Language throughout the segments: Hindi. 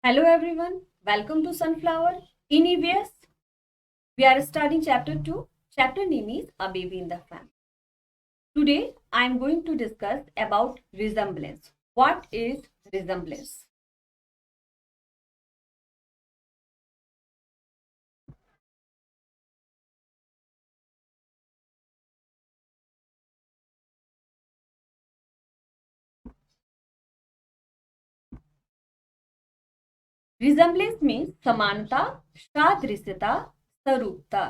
Hello everyone, welcome to Sunflower. In EVS, we are starting chapter 2. Chapter name is A Baby in the Family. Today, I am going to discuss about resemblance. What is resemblance? Resemblance means समानता, सादृश्यता, स्वरूपता.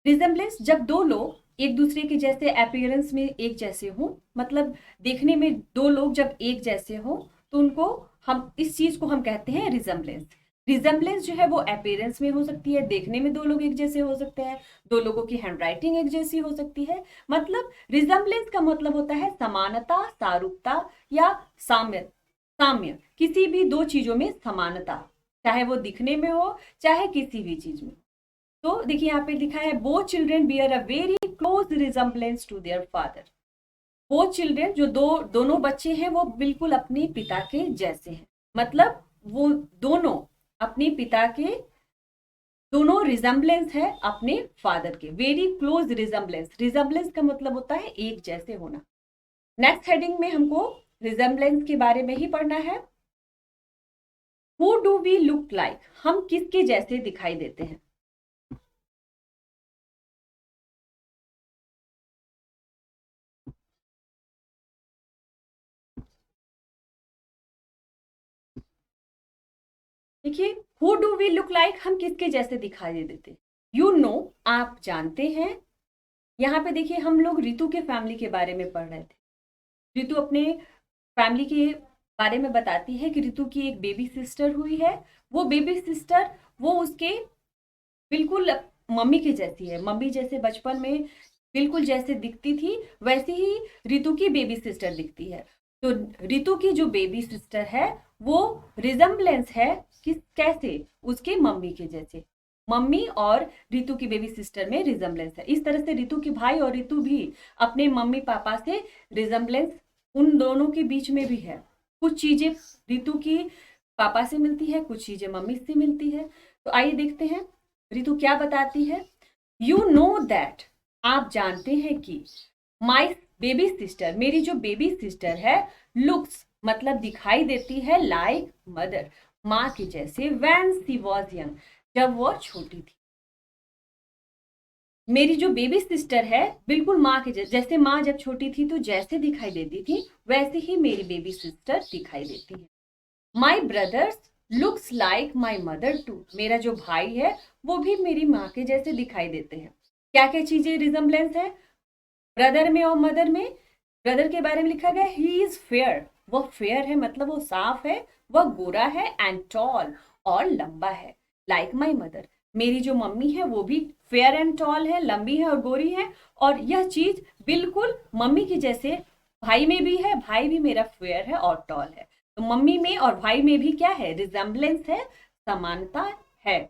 रिजेम्बलेंस जब दो लोग एक दूसरे के जैसे अपीयरेंस में एक जैसे हों, मतलब देखने में दो लोग जब एक जैसे हों तो उनको हम इस चीज को हम कहते हैं रिजेम्बलेंस. रिजेम्बलेंस जो है वो अपीयरेंस में हो सकती है, देखने में दो लोग एक जैसे हो सकते हैं, दो लोगों की हैंडराइटिंग एक जैसी हो सकती है. मतलब रिजेम्बलेंस का मतलब होता है समानता, सारूपता या साम्य. साम्य किसी भी दो चीजों में समानता, चाहे वो दिखने में हो चाहे किसी भी चीज में. तो देखिए यहाँ पे लिखा है both children bear a very close resemblance to their father. Both children जो दोनों बच्चे हैं वो बिल्कुल अपने पिता के जैसे हैं. मतलब वो दोनों अपने पिता के दोनों रिजेम्बलेंस है अपने फादर के. Very close resemblance. रिजेम्बलेंस का मतलब होता है एक जैसे होना. नेक्स्ट हेडिंग में हमको रिजेम्बलेंस के बारे में ही पढ़ना है. Who do we look like, हम किसके जैसे दिखाई देते हैं. देखिए who do we look like, हम किसके जैसे दिखाई देते. यू नो, आप जानते हैं. यहाँ पे देखिए हम लोग रितु के फैमिली के बारे में पढ़ रहे थे. रितु अपने फैमिली के बारे में बताती है कि रितु की एक बेबी सिस्टर हुई है. वो बेबी सिस्टर वो उसके बिल्कुल मम्मी के जैसी है. मम्मी जैसे बचपन में बिल्कुल जैसे दिखती थी वैसी ही रितु की बेबी सिस्टर दिखती है. तो रितु की जो बेबी सिस्टर है वो रिजेम्बलेंस है किस कैसे, उसके मम्मी के जैसे. मम्मी और रितु की बेबी सिस्टर में रिजेम्बलेंस है. इस तरह से रितु के भाई और रितु भी अपने मम्मी पापा से रिजेम्बलेंस उन दोनों के बीच में भी है. कुछ चीजें रितु की पापा से मिलती है, कुछ चीजें मम्मी से मिलती है. तो आइए देखते हैं रितु क्या बताती है. यू नो दैट, आप जानते हैं कि माई बेबी सिस्टर, मेरी जो बेबी सिस्टर है, लुक्स मतलब दिखाई देती है लाइक मदर, माँ के जैसे, व्हेन शी वॉज यंग, जब वो छोटी थी. मेरी जो बेबी सिस्टर है बिल्कुल माँ के जैसे, जैसे माँ जब छोटी थी तो जैसे दिखाई देती थी वैसे ही मेरी बेबी सिस्टर दिखाई देती है. My brothers looks like my mother too, मेरा जो भाई है वो भी मेरी माँ के जैसे दिखाई देते हैं. क्या क्या चीजें रिजेम्बलेंस है ब्रदर में और मदर में. ब्रदर के बारे में लिखा गया ही इज फेयर, वो फेयर है मतलब वो साफ है, वह गोरा है, एंड टॉल और लंबा है. लाइक माई मदर, मेरी जो मम्मी है वो भी फेयर एंड टॉल है, लंबी है और गोरी है. और यह चीज बिल्कुल मम्मी की जैसे भाई में भी है, भाई भी मेरा फेयर है और टॉल है. तो मम्मी में और भाई में भी क्या है, रिजेम्बलेंस है, समानता है.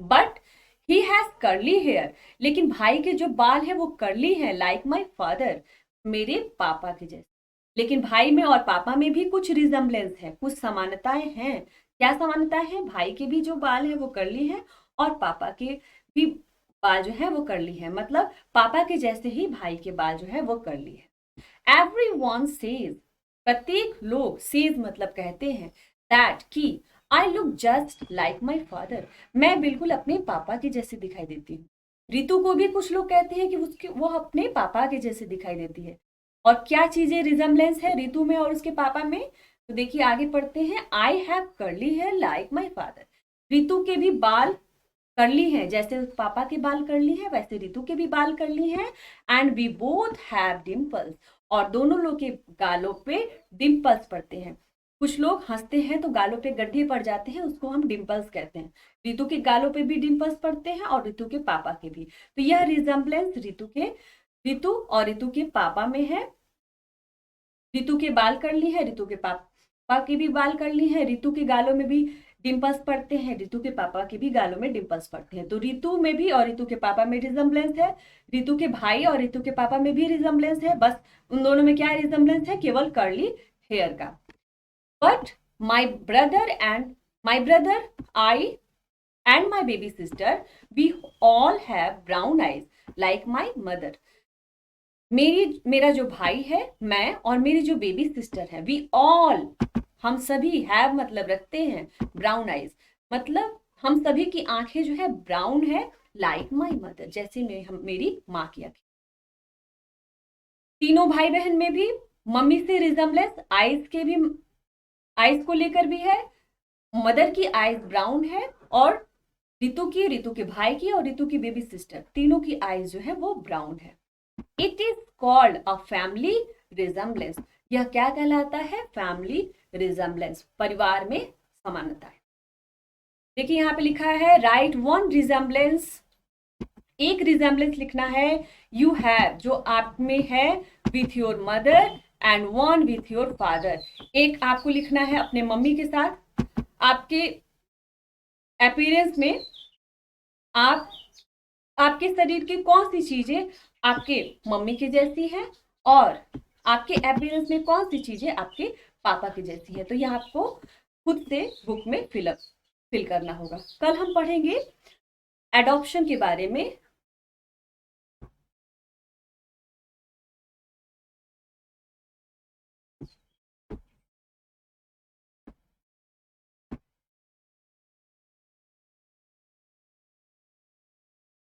But he has curly hair, लेकिन भाई के जो बाल है वो कर्ली है, लाइक माई फादर, मेरे पापा के जैसे. लेकिन भाई में और पापा में भी कुछ रिजेम्बलेंस है, कुछ समानताएं हैं. क्या समानता है, भाई के भी जो बाल है वो कर्ली है और पापा के भी बाल जो है वो कर्ली है. मतलब पापा के जैसे ही भाई के बाल जो है वो कर्ली है. Everyone says, प्रत्येक लोग, सेज मतलब कहते हैं, दैट कि I look just like my father, मैं बिल्कुल अपने पापा के जैसे दिखाई देती हूँ. रितु को भी कुछ लोग कहते हैं कि उसके वो अपने पापा के जैसे दिखाई देती है. और क्या चीजें रिजेम्बलेंस है रितु में और उसके पापा में, तो देखिए आगे पढ़ते हैं. I have curly hair like my father, Ritu के भी बाल करली है, जैसे पापा के बाल करली है वैसे रितु के भी बाल करली हैं. And we both have dimples, और दोनों लोग के गालों पे डिम्पल्स पड़ते हैं. कुछ लोग हंसते हैं तो गालों पे गड्ढे पड़ जाते हैं, उसको हम डिम्पल्स कहते हैं. रितु के गालों पे भी डिम्पल्स पड़ते हैं और रितु के पापा के भी. तो यह रिजेम्बलेंस रितु और रितु के पापा में है. रितु के बाल करली है, रितु के पापा के भी बाल करली है. रितु के गालों में भी डिम्पल्स पड़ते हैं, रितु के पापा के भी गालों में डिम्पल्स पड़ते हैं. तो रितु में भी और रितु के पापा में रिजेम्बलेंस है. रितु के भाई और रितु के पापा में भी रिजेम्बलेंस है. बस उन दोनों में क्या रिजेम्बलेंस है, केवल कर्ली हेयर का. But my brother and My brother, I and my baby sister, we all have brown eyes like my mother. मेरा जो भाई है, मैं और मेरी जो बेबी सिस्टर है, वी ऑल, हम सभी, हैव मतलब रखते हैं, ब्राउन आइज मतलब हम सभी की आंखें जो है ब्राउन है, लाइक माई मदर, जैसे मेरी माँ की आंखें। तीनों भाई बहन में भी मम्मी से रिजम्बलेंस आइज को लेकर भी है। मदर की आइज ब्राउन है और रितु के भाई की और रितु की बेबी सिस्टर तीनों की आइज जो है वो ब्राउन है। It is called a family resemblance. यह क्या कहलाता है? फैमिली रिजम्बलेंस, परिवार में समानता है। देखिए यहाँ पे लिखा है राइट वन रिजम्बलेंस, एक रिजम्बलेंस लिखना है। यू हैव, जो आप में है, with your mother and one with your father. एक आपको लिखना है अपने मम्मी के साथ। आपके अपीयरेंस में आपके शरीर की कौन सी चीजें आपके मम्मी के जैसी है और आपके अपीयरेंस में कौन सी चीजें आपके पापा की जैसी है। तो यह आपको खुद से बुक में फिल करना होगा। कल हम पढ़ेंगे एडॉप्शन के बारे में।